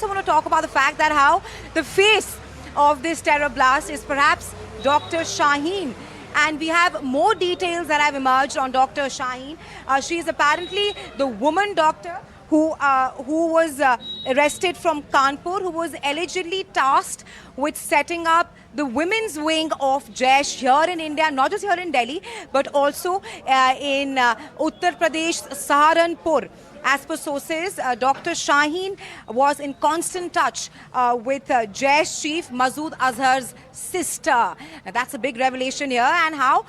also want to talk about the fact that how the face of this terror blast is perhaps Dr. Shaheen. And we have more details that have emerged on Dr. Shaheen. She is apparently the woman doctor who was arrested from Kanpur, who was allegedly tasked with setting up the women's wing of Jaish here in India, not just here in Delhi, but also in Uttar Pradesh, Saharanpur. As per sources, Dr. Shaheen was in constant touch with Jaish chief Masood Azhar's sister. Now, that's a big revelation here, and how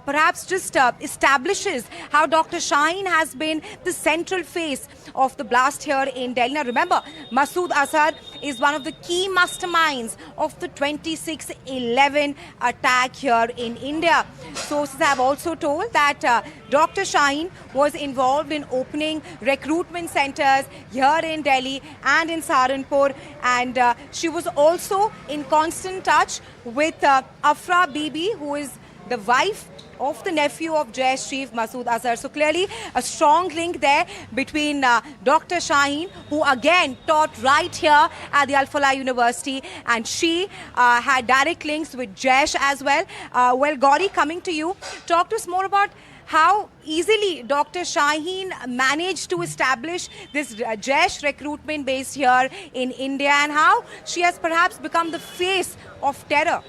perhaps just establishes how Dr. Shaheen has been the central face of the blast here in Delhi. Now, remember, Masood Azhar is one of the key masterminds of the 26/11 attack here in India. Sources have also told that Dr. Shaheen was involved in opening recruitment centers here in Delhi and in Saharanpur, and she was also in constant touch with Afra Bibi, who is the wife of the nephew of Jaish chief Masood Azhar. So clearly a strong link there between Dr. Shaheen, who again taught right here at the Al Falah University, and she had direct links with Jaish as well. Well, Gauri, coming to you, talk to us more about how easily Dr. Shaheen managed to establish this Jaish recruitment base here in India, and how she has perhaps become the face of terror.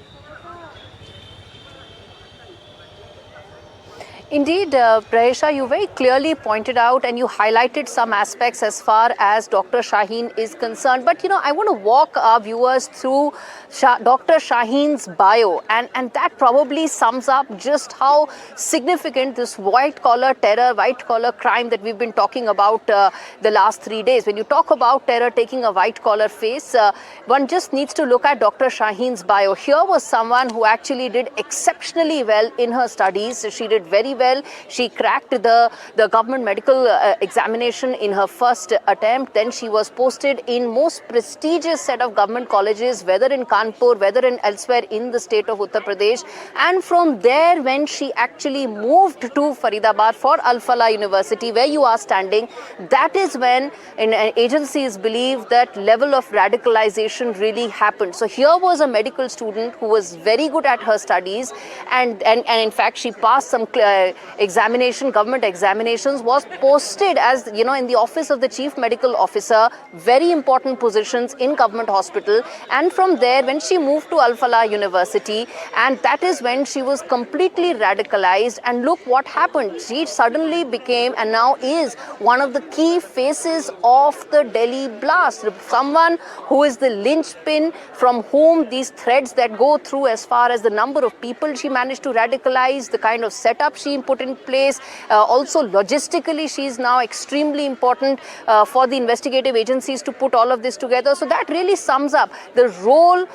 Indeed, Prahisha, you very clearly pointed out and you highlighted some aspects as far as Dr. Shaheen is concerned. But, you know, I want to walk our viewers through Dr. Shaheen's bio, and that probably sums up just how significant this white-collar terror, white-collar crime that we've been talking about the last 3 days. When you talk about terror taking a white-collar face, one just needs to look at Dr. Shaheen's bio. Here was someone who actually did exceptionally well in her studies. She did very well. She cracked the government medical examination in her first attempt. Then she was posted in most prestigious set of government colleges, whether in Kanpur, whether in elsewhere in the state of Uttar Pradesh. And from there, when she actually moved to Faridabad for Al Falah University, where you are standing, that is when agencies believe that level of radicalization really happened. So here was a medical student who was very good at her studies, and in fact she passed some government examinations, was posted as, you know, in the office of the chief medical officer, very important positions in government hospital. And from there, when she moved to Al Falah University, and that is when she was completely radicalized, and look what happened. She suddenly became, and now is, one of the key faces of the Delhi blast. Someone who is the linchpin from whom these threads that go through as far as the number of people she managed to radicalize, the kind of setup she put in place. Also logistically, she is now extremely important for the investigative agencies to put all of this together. So that really sums up the role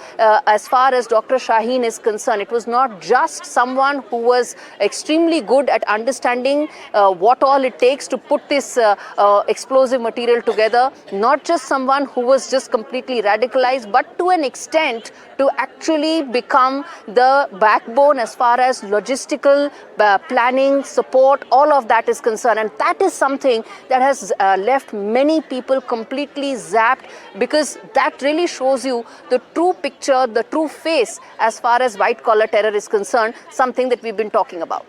as far as Dr. Shaheen is concerned. It was not just someone who was extremely good at understanding what all it takes to put this explosive material together, not just someone who was just completely radicalized, but to an extent to actually become the backbone as far as logistical planning, support, all of that is concerned. And that is something that has left many people completely zapped, because that really shows you the true picture, the true face as far as white-collar terror is concerned, something that we've been talking about.